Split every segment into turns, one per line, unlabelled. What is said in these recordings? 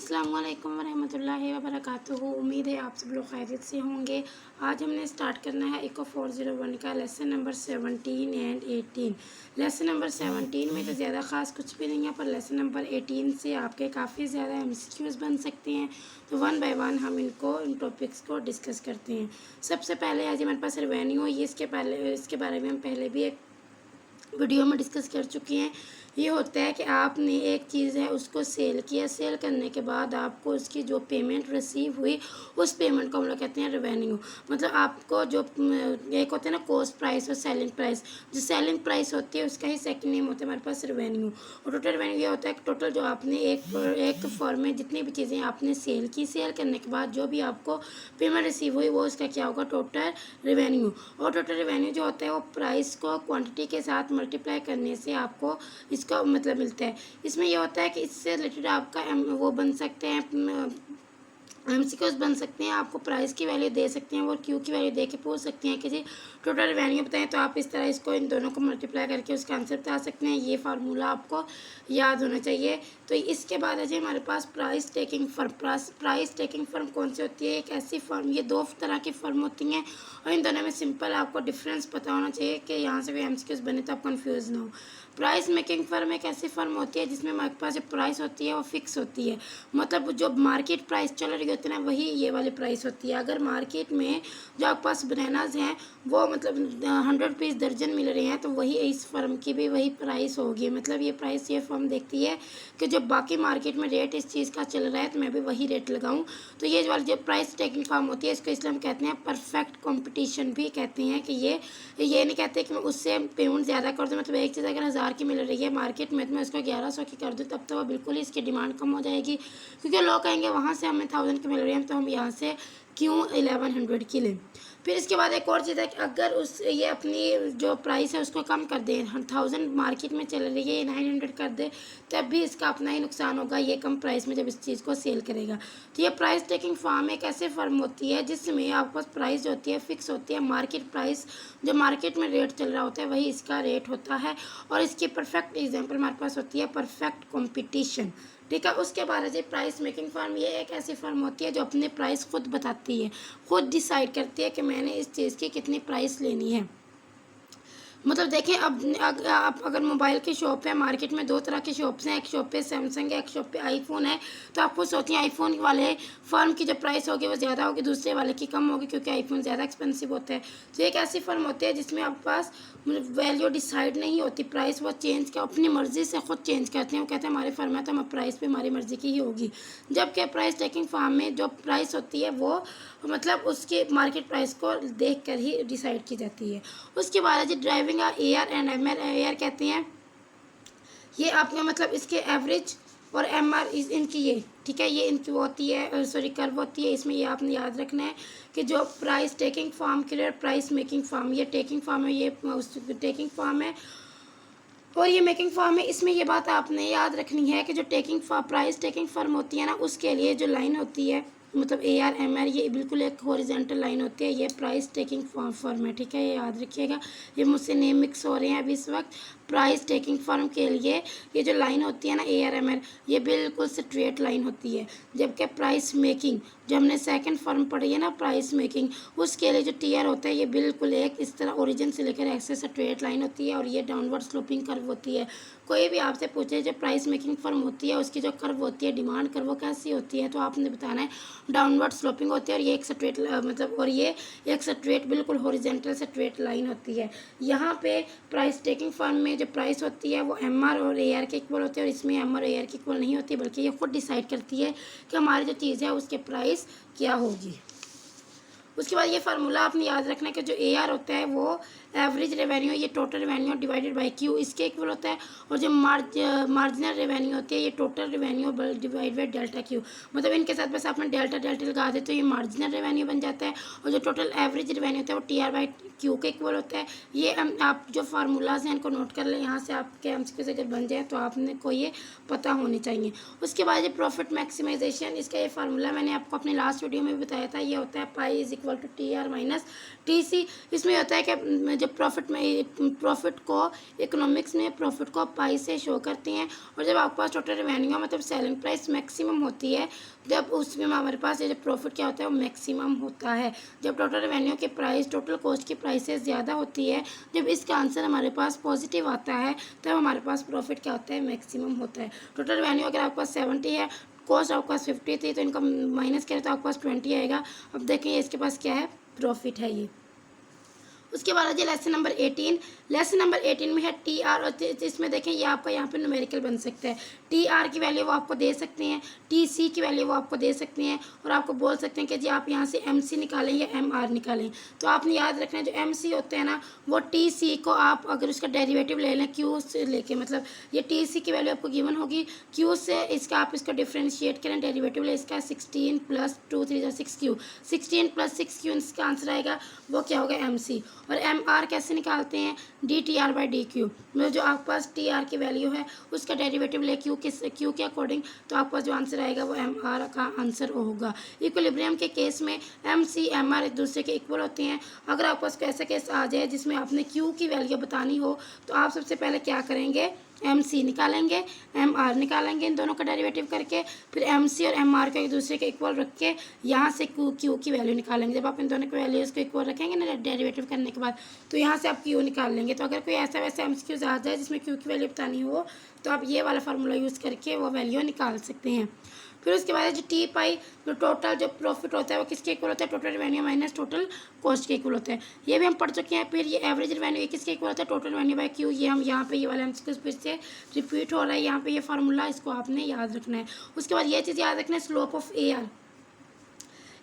अस्सलाम वालेकुम वरहमतुल्लाहि वबरकातुहू। उम्मीद है आप सब लोग खैरियत से होंगे। आज हमने स्टार्ट करना है इको 401 का lesson number 17 and 18। Lesson number 17 में तो ज़्यादा ख़ास कुछ भी नहीं है, पर लेसन नंबर 18 से आपके काफ़ी ज़्यादा एमसीक्यूज़ बन सकते हैं। तो वन बाय वन हम इन टॉपिक्स को डिस्कस करते हैं। सबसे पहले आज हमारे पास रेवेन्यू है। ये इसके बारे में हम पहले भी एक वीडियो में डिस्कस कर चुके हैं। ये होता है कि आपने एक चीज़ है उसको सेल किया, सेल करने के बाद आपको उसकी जो पेमेंट रिसीव हुई उस पेमेंट को हम लोग कहते हैं रेवेन्यू। मतलब आपको जो एक होता है ना कॉस्ट प्राइस और सेलिंग प्राइस, जो सेलिंग प्राइस होती है उसका ही सेकंड नेम होता है हमारे पास रेवेन्यू। और टोटल रेवेन्यू ये होता है कि टोटल जो आपने एक फॉर्म में जितनी भी चीज़ें आपने सेल की, सेल करने के बाद जो भी आपको पेमेंट रिसीव हुई वो उसका क्या होगा, टोटल रेवेन्यू। और टोटल रेवेन्यू जो होता है वो प्राइस को क्वांटिटी के साथ मल्टीप्लाई करने से आपको इसका मतलब मिलता है। इसमें यह होता है कि इससे रिलेटेड आपका वो बन सकते हैं, एमसीक्यूज़ बन सकते हैं। आपको प्राइस की वैल्यू दे सकते हैं और क्यू की वैल्यू दे के पूछ सकते हैं कि जी टोटल रेवेन्यू बताएं, तो आप इस तरह इसको इन दोनों को मल्टीप्लाई करके उसका आंसर बता सकते हैं। ये फार्मूला आपको याद होना चाहिए। तो इसके बाद है जी हमारे पास price taking firm. Price taking firm कौन सी होती है? एक ऐसी फर्म, ये दो तरह की फर्म होती हैं और इन दोनों में सिंपल आपको डिफरेंस पता होना चाहिए कि यहाँ से भी एमसीक्यूज़ बने तो आप कन्फ्यूज़ ना हो। प्राइस मेकिंग फर्म एक ऐसी फर्म होती है जिसमें हमारे पास जो प्राइस होती है वो फिक्स होती है। मतलब जो मार्केट प्राइस चल रही होती है ना, वही ये वाली प्राइस होती है। अगर मार्केट में जो आपके पास बनानाज हैं वो मतलब 100 पीस दर्जन मिल रहे हैं, तो वही इस फर्म की भी वही प्राइस होगी। मतलब ये प्राइस ये फर्म देखती है कि जो बाकी मार्केट में रेट इस चीज़ का चल रहा है तो मैं भी वही रेट लगाऊं। तो ये वाली जो प्राइस टेकिंग फर्म होती है इसको इसलिए हम कहते हैं परफेक्ट कंपटीशन भी कहते हैं। कि ये नहीं कहते कि मैं उससे पेमेंट ज़्यादा कर दूँ। मतलब एक चीज़ अगर 1000 की मिल रही है मार्केट में तो मैं उसको 1100 की कर दूँ, तब तो वो बिल्कुल ही इसकी डिमांड कम हो जाएगी, क्योंकि लोग कहेंगे वहाँ से हमें 1000 की मिल रही है तो हम यहाँ से क्यों 1100 की लें। फिर इसके बाद एक और चीज़ है कि अगर ये अपनी जो प्राइस है उसको कम कर दे, 1000 मार्केट में चल रही है ये 900 कर दे, तब भी इसका अपना ही नुकसान होगा ये कम प्राइस में जब इस चीज़ को सेल करेगा। तो ये प्राइस टेकिंग फर्म एक ऐसे फर्म होती है जिसमें आपके पास प्राइस जो होती है फिक्स होती है। मार्केट प्राइस जो मार्केट में रेट चल रहा होता है वही इसका रेट होता है। और इसकी परफेक्ट एग्जाम्पल हमारे पास होती है परफेक्ट कॉम्पिटिशन। ठीक है। उसके बाद है प्राइस मेकिंग फर्म। ये एक ऐसी फर्म होती है जो अपने प्राइस खुद बताती है, खुद डिसाइड करती है कि मैंने इस चीज़ की कितनी प्राइस लेनी है। मतलब देखें, अब आप अगर मोबाइल की शॉप है, मार्केट में दो तरह की शॉप्स हैं, एक शॉप पे सैमसंग है, एक शॉप पे आईफोन है। तो आप खुद सोचिए आईफोन वाले फर्म की जो प्राइस होगी वो ज़्यादा होगी, दूसरे वाले की कम होगी, क्योंकि आईफोन ज़्यादा एक्सपेंसिव होता है। तो एक ऐसी फर्म होती है जिसमें आपके पास मतलब वैल्यू डिसाइड नहीं होती, प्राइस वो चेंज कर अपनी मर्ज़ी से खुद चेंज करते हैं। वो कहते हैं हमारे फर्म है तो हम प्राइस भी हमारी मर्ज़ी की ही होगी। जबकि प्राइस टेकिंग फर्म में जो प्राइस होती है वो मतलब उसके मार्केट प्राइस को देख कर ही डिसाइड की जाती है। उसके बाद है driving AR and MR. AR कहते हैं ये आपका मतलब इसके एवरेज, और एमआर इनकी ये ठीक है, ये इनकी होती है सॉरी कर्व होती है। इसमें ये आपने याद रखना है कि जो प्राइस टेकिंग फर्म के लिए प्राइस मेकिंग फर्म, ये टेकिंग फर्म है, ये टेकिंग फर्म है और ये मेकिंग फर्म है। इसमें ये बात आपने याद रखनी है कि जो प्राइस टेकिंग फर्म होती है ना, उसके लिए जो लाइन होती है मतलब ए आर एम आर, ये बिल्कुल एक हॉरिजॉन्टल लाइन होती है। ये प्राइस टेकिंग फर्म है, ठीक है, ये याद रखिएगा। ये मुझसे नेम मिक्स हो रहे हैं अभी इस वक्त। प्राइस टेकिंग फर्म के लिए ये जो लाइन होती है ना ए आर एम आर, ये बिल्कुल स्ट्रेट लाइन होती है। जबकि प्राइस मेकिंग जो हमने सेकंड फर्म पढ़ी है ना प्राइस मेकिंग, उसके लिए जो टी आर होता है ये बिल्कुल एक इस तरह ओरिजिन से लेकर एक्सेस स्ट्रेट लाइन होती है और ये डाउनवर्ड स्लोपिंग कर्व होती है। कोई भी आपसे पूछे जो प्राइस मेकिंग फर्म होती है उसकी जो कर्व होती है, डिमांड कर्व, वो कैसी होती है, तो आपने बताना है डाउनवर्ड स्लोपिंग होती है। और ये एक स्ट्रेट मतलब और ये एक स्ट्रेट बिल्कुल हॉरिजॉन्टल स्ट्रेट लाइन होती है। यहाँ पे प्राइस टेकिंग फर्म में जो प्राइस होती है वो एम आर और ए आर के इक्वल होती है, और इसमें एम आर और ए आर के इक्वल नहीं होती, बल्कि ये खुद डिसाइड करती है कि हमारी जो चीज़ है उसके प्राइस क्या होगी। उसके बाद ये फार्मूला आपने याद रखना है कि जो ए आर होता है वो एवरेज रेवेन्यू, ये total revenue divided by Q, इसके इक्वल होता है। और जो मार्जिनल रेवेन्यू होती है ये total revenue divide by delta Q. मतलब इनके साथ बस आपने डेल्टा डेल्टा लगा दे तो ये मार्जिनल रेवेन्यू बन जाता है। और जो टोटल एवरेज रेवेन्यू होता है वो टी आर बाई क्यू के इक्वल होता है। ये आप जो फार्मूलाज हैं इनको नोट कर लें, यहाँ से आपके एमसीक्यूज़ अगर बन जाए तो आपने को ये पता होने चाहिए। उसके बाद ये प्रॉफिट मैक्सिमाइजेशन, इसका ये फार्मूला मैंने आपको अपने लास्ट वीडियो में भी बताया था। ये होता है pi is equal to T R minus T C. इसमें होता है कि जब प्रॉफिट को इकोनॉमिक्स में प्रॉफिट को पाई से शो करते हैं, और जब आपके पास टोटल रेवेन्यू मतलब सेलिंग प्राइस मैक्सिमम होती है, जब उसमें हमारे पास ये जो प्रॉफिट क्या होता है वो मैक्सिमम होता है। जब टोटल रेवेन्यू की प्राइस टोटल कॉस्ट की प्राइसेस ज़्यादा होती है, जब इसका आंसर हमारे पास पॉजिटिव आता है, तब हमारे पास प्रॉफिट क्या होता है, मैक्सिमम होता है। टोटल रेवेन्यू अगर आपके पास 70 है, कॉस्ट आपके पास 50 थी, तो इनका माइनस करें तो आपके पास 20 आएगा। अब देखें इसके पास क्या है, प्रॉफिट है ये। उसके बाद है लेसन नंबर 18। लेसन नंबर 18 में है टी आर, और इसमें देखें ये आपका यहाँ पे न्यूमेरिकल बन सकता है। टी आर की वैल्यू वो आपको दे सकते हैं, टी सी की वैल्यू वो आपको दे सकते हैं, और आपको बोल सकते हैं कि जी आप यहाँ से एम सी निकालें या एम आर निकालें। तो आपने याद रखना है जो एम सी होते हैं ना, वो टी सी को आप अगर उसका डेरिवेटिव ले लें क्यू से लेके, मतलब ये टी सी की वैल्यू आपको गिवन होगी, क्यू से इसका आप इसको डिफ्रेंशिएट करें, डेरिवेटिव ले इसका 16 + 2 3 6 क्यू, 16 + 6 क्यू इसका आंसर आएगा, वो क्या होगा, एम सी। और एम आर कैसे निकालते हैं, D T R by D Q, मतलब जो आपके पास टी आर की वैल्यू है उसका डेरिवेटिव ले क्यू के अकॉर्डिंग, तो आपका जो आंसर आएगा वो एम आर का आंसर होगा। इक्विलिब्रियम के केस में एम सी एम आर एक दूसरे के इक्वल होते हैं। अगर आपके पास ऐसा केस आ जाए जिसमें आपने क्यू की वैल्यू बतानी हो, तो आप सबसे पहले क्या करेंगे, एम सी निकालेंगे, एम आर निकालेंगे, इन दोनों का डेरिवेटिव करके, फिर एम सी और एम आर को एक दूसरे के इक्वल रख के यहाँ से क्यू की वैल्यू निकालेंगे। जब आप इन दोनों की वैल्यूज़ को इक्वल रखेंगे ना डेरिवेटिव करने के बाद, तो यहाँ से आप क्यू निकाल लेंगे। तो अगर कोई ऐसा वैसा एम सी क्यूज आ जाए जिसमें क्यू की वैल्यू बतानी हो, तो आप ये वाला फार्मूला यूज़ करके वो वैल्यू निकाल सकते हैं। फिर उसके बाद जो टी पाई, जो टोटल जो प्रॉफिट होता है वो किसके इक्वल होता है, total revenue minus total cost के इक्वल होता है, ये भी हम पढ़ चुके हैं। फिर ये एवरेज रेवेन्यू किसके इक्वल होता है, टोटल रेवेन्यू बाय क्यू, ये हम यहाँ पे ये वाला एमसीक्यू फिर से रिपीट हो रहा है, यहाँ पे ये फार्मूला इसको आपने याद रखना है। उसके बाद ये चीज़ याद रखना है, slope of A R,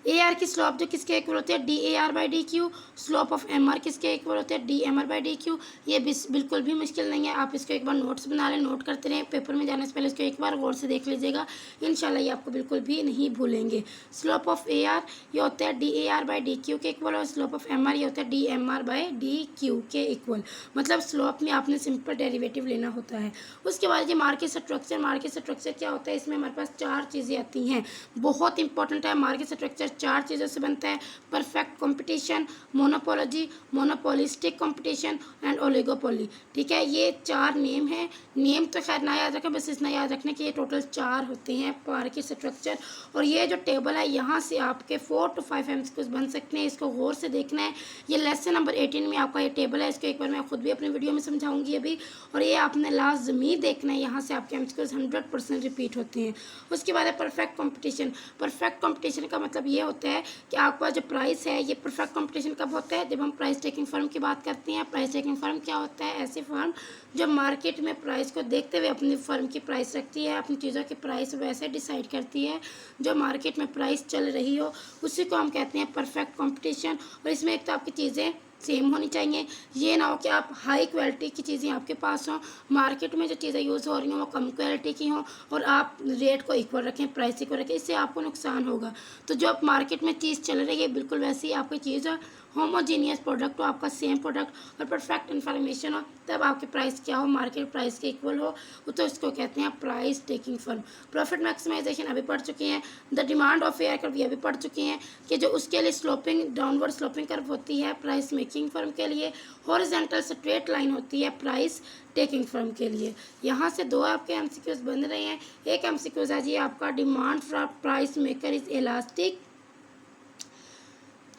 A R की स्लोप जो किसके इक्वल होती है, D A R by D Q. Slope of M R किसके इक्वल होते हैं, D M R by D Q. ये बिल्कुल भी मुश्किल नहीं है, आप इसको एक बार नोट्स बना लें, नोट करते रहें, पेपर में जाने से पहले इसको एक बार गौर से देख लीजिएगा, इंशाल्लाह ये आपको बिल्कुल भी नहीं भूलेंगे। स्लोप ऑफ ए आर ये होता है D A R by D Q के इक्वल, और स्लोप ऑफ एम आर ये होता है D M R by D Q के इक्वल। मतलब स्लोप में आपने सिंपल डेरिवेटिव लेना होता है। उसके बाद ये मार्केट स्ट्रक्चर, मार्केट स्ट्रक्चर क्या होता है, इसमें हमारे पास 4 चीज़ें आती हैं, बहुत इंपॉर्टेंट है। मार्केट स्ट्रक्चर 4 चीज़ों से बनता है, perfect competition, monopoly, monopolistic competition and oligopoly. ठीक है, ये 4 नेम है। नेम तो खैर ना याद रखें, बस इतना याद रखने कि ये टोटल 4 होते हैं मार्केट स्ट्रक्चर। और ये जो टेबल है यहाँ से आपके 4 to 5 एमसीक्यूज बन सकते हैं, इसको गौर से देखना है। ये लेसन नंबर 18 में आपका ये टेबल है, इसको एक बार मैं खुद भी अपनी वीडियो में समझाऊंगी अभी, और ये आपने लाजमी देखना है, यहाँ से आपके एमसीक्यूज 100% रिपीट होते हैं। उसके बाद है परफेक्ट कंपटीशन। परफेक्ट कंपटीशन का मतलब ये होता है कि आपके पास जो प्राइस है, ये परफेक्ट कंपटीशन कब होता है, जब हम प्राइस टेकिंग फर्म की बात करते हैं। प्राइस टेकिंग फर्म क्या होता है, ऐसी फर्म जो मार्केट में प्राइस को देखते हुए अपनी फर्म की प्राइस रखती है, अपनी चीज़ों की प्राइस वैसे डिसाइड करती है जो मार्केट में प्राइस चल रही हो, उसी को हम कहते हैं परफेक्ट कंपटीशन। और इसमें एक तो आपकी चीज़ें सेम होनी चाहिए, ये ना हो कि आप हाई क्वालिटी की चीज़ें आपके पास हों, मार्केट में जो चीज़ें यूज़ हो रही हों वो कम क्वालिटी की हों, और आप रेट को इक्वल रखें, प्राइस इक्वल रखें, इससे आपको नुकसान होगा। तो जो आप मार्केट में चीज़ चल रही है बिल्कुल वैसी आपकी चीज़ है, होमोजीनियस प्रोडक्ट हो, आपका सेम प्रोडक्ट और परफेक्ट इन्फॉर्मेशन हो, तब आपके प्राइस क्या हो, मार्केट प्राइस के इक्वल हो, तो इसको कहते हैं price taking firm. Profit maximisation अभी पढ़ चुके हैं। The demand of A R curve अभी पढ़ चुके हैं कि जो उसके लिए स्लोपिंग डाउनवर्ड स्लोपिंग कर्व होती है प्राइस मेकिंग फर्म के लिए, हॉरिजॉन्टल स्ट्रेट लाइन होती है प्राइस टेकिंग फर्म के लिए। यहाँ से 2 आपके एमसीक्यूज बन रहे हैं। एक एमसीक्यूज है जी आपका, demand for price maker is elastic.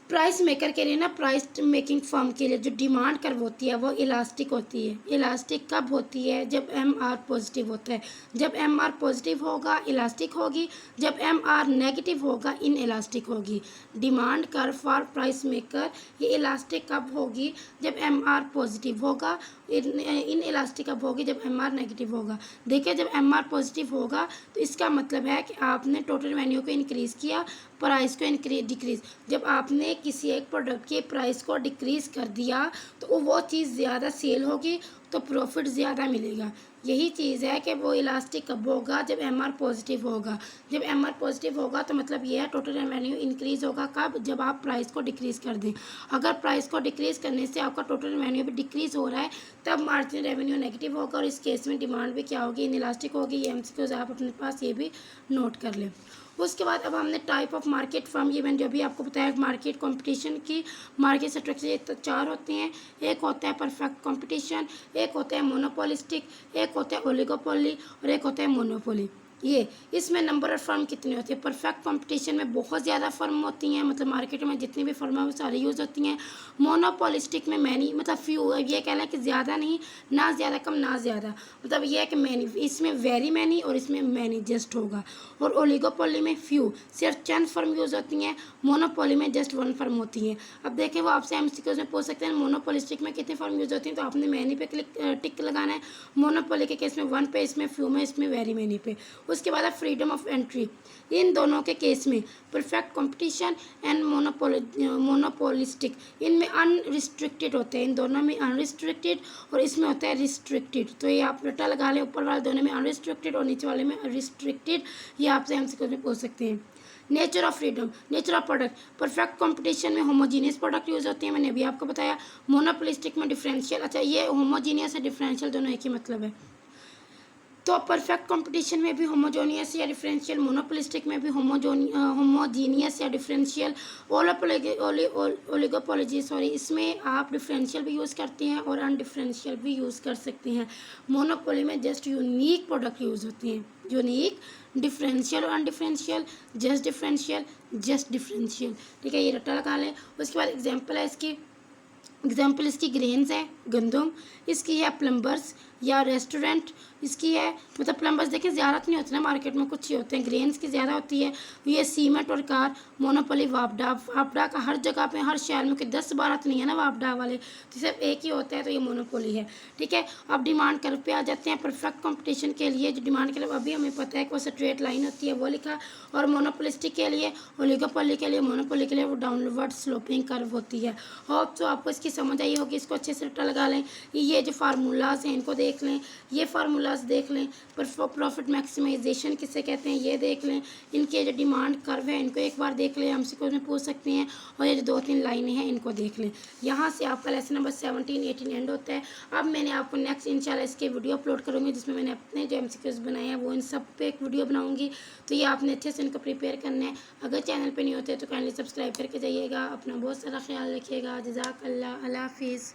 Price maker के लिए ना, प्राइस मेकिंग फर्म के लिए जो डिमांड कर्व होती है वो इलास्टिक होती है। इलास्टिक कब होती है, जब एम आर पॉजिटिव होता है। जब एम आर पॉजिटिव होगा इलास्टिक होगी, जब एम आर नेगेटिव होगा इन इलास्टिक होगी। Demand curve for price maker ये इलास्टिक कब होगी, जब एम आर पॉजिटिव होगा, इन इलास्टिक कब होगी, जब एम आर नेगेटिव होगा। देखिए जब एम आर पॉजिटिव होगा तो इसका मतलब है कि आपने टोटल रेवेन्यू को इंक्रीज़ किया, प्राइस को डिक्रीज़। जब आपने किसी एक प्रोडक्ट के प्राइस को डिक्रीज़ कर दिया तो वो चीज़ ज़्यादा सेल होगी, तो प्रॉफिट ज़्यादा मिलेगा। यही चीज़ है कि वो इलास्टिक कब होगा, जब MR पॉजिटिव होगा। जब MR पॉजिटिव होगा तो मतलब ये है टोटल रेवेन्यू इंक्रीज़ होगा कब, जब आप प्राइस को डिक्रीज़ कर दें। अगर प्राइस को डिक्रीज़ करने से आपका टोटल रेवेन्यू भी डिक्रीज़ हो रहा है तब मार्जिनल रेवेन्यू नेगेटिव होगा, और इस केस में डिमांड भी क्या होगी, इनइलास्टिक होगी। ये MCQs आप अपने पास ये भी नोट कर लें। उसके बाद अब हमने टाइप ऑफ मार्केट फर्म, ये मैंने जो भी आपको बताया मार्केट कंपटीशन की मार्केट स्ट्रक्चर ये तो 4 होते हैं। एक होता है परफेक्ट कंपटीशन, एक होता है मोनोपोलिस्टिक, एक होता है ओलिगोपोली और एक होता है मोनोपोली। ये इसमें नंबर ऑफ फर्म कितनी होती है। परफेक्ट कंपटीशन में बहुत ज़्यादा फर्म होती हैं, मतलब मार्केट में जितनी भी फर्म है वो सारी यूज़ होती हैं। मोनोपोलिस्टिक में मैनी मतलब फ्यू, ये कह लें कि ज़्यादा नहीं, ना ज़्यादा कम ना ज़्यादा, मतलब ये है कि मैनी, इसमें वेरी मैनी और इसमें मैनी जस्ट होगा। और ओलिगोपोली में फ्यू, सिर्फ चंद फर्म यूज़ होती हैं। मोनोपोली में जस्ट वन फर्म होती है। अब देखें वो आपसे MCQs में पूछ सकते हैं मोनोपोलिस्टिक में कितनी फर्म यूज़ होती हैं, तो आपने मैनी पे टिक लगाना है। मोनोपोली के केस में 1 पे, इसमें फ्यू में, इसमें वेरी मैनी पे। उसके बाद है फ्रीडम ऑफ एंट्री। इन दोनों के केस में परफेक्ट कंपटीशन एंड मोनोपोलिस्टिक, इनमें अनरिस्ट्रिक्टेड होते हैं। इन दोनों में अनरिस्ट्रिक्टेड और इसमें होता है रिस्ट्रिक्टेड। तो ये आप रटा लगा लें, ऊपर वाले दोनों में अनरिस्ट्रिक्टेड और नीचे वाले में रिस्ट्रिक्टेड। ये आपसे MCQ में पूछ सकते हैं। Nature of freedom, nature of product, perfect competition में होमोजीनियस प्रोडक्ट यूज़ होते हैं, मैंने अभी आपको बताया। मोनोपोलिस्टिक में डिफरेंशियल, अच्छा ये होमोजीनियस है डिफरेंशियल दोनों एक ही मतलब है। तो परफेक्ट कंपटीशन में भी होमोजोनियस या डिफरेंशियल, मोनोपोलिस्टिक में भी होमोजीनियस या डिफरेंशियल, ओलिगोपोली सॉरी, इसमें आप डिफरेंशियल भी यूज़ करते हैं और अनडिफरेंशियल भी यूज़ कर सकते हैं। मोनोपोली में जस्ट यूनिक प्रोडक्ट यूज़ होते हैं, यूनिक, डिफरेंशियल और अनडिफरेंशियल, जस्ट डिफरेंशियल। ठीक है, ये रट्टा लगा लें। उसके बाद एग्जाम्पल है इसकी, एग्जाम्पल इसकी ग्रेन्स है गंदम, इसकी है प्लम्बर्स या रेस्टोरेंट, इसकी है मतलब प्लम्बर्स देखिए ज़्यादा नहीं होते ना मार्केट में, कुछ ही होते हैं। ग्रेन्स की ज़्यादा होती है। ये सीमेंट और कार। मोनोपोली वापडा, वापडा का हर जगह पे हर शहर में कोई 10-12 तो नहीं है ना वापडा वाले, तो सिर्फ एक ही होता है, तो ये मोनोपोली है। ठीक है, अब डिमांड कर्व पे आ जाते हैं। परफेक्ट कंपटीशन के लिए जो डिमांड कर्व अभी हमें पता है कि वो स्ट्रेट लाइन होती है, वो लिखा। और मोनोपोलिस्टिक के लिए, ओलिगोपोली के लिए, मोनोपोली के लिए वो डाउनवर्ड स्लोपिंग कर्व होती है। होप तो आपको इसकी समझ आई होगी, इसको अच्छे से रट्टा लगा लें। ये जो फार्मूलाज हैं इनको देख लें, ये फार्मूलाज देख लें। प्रॉफिट मैक्सिमाइजेशन किसे कहते हैं ये देख लें। इनके जो डिमांड कर्व है इनको एक बार देख लें, हमसे कुछ में पूछ सकते हैं। और ये जो 2-3 लाइनें हैं इनको देख लें। यहाँ से आपका लेसन नंबर 17-18 एंड होता है। अब मैंने आपको नेक्स्ट इंशाल्लाह इसके वीडियो अपलोड करूँगी, जिसमें मैंने अपने जो MCQs बनाए हैं वो इन सब पे एक वीडियो बनाऊँगी। तो ये आपने अच्छे से इनको प्रिपेयर करना है। अगर चैनल पर नहीं होते तो काइंडली सब्सक्राइब करके जाइएगा। अपना बहुत सारा ख्याल रखिएगा। जज़ाकल्लाह, अल्लाह हाफिज़।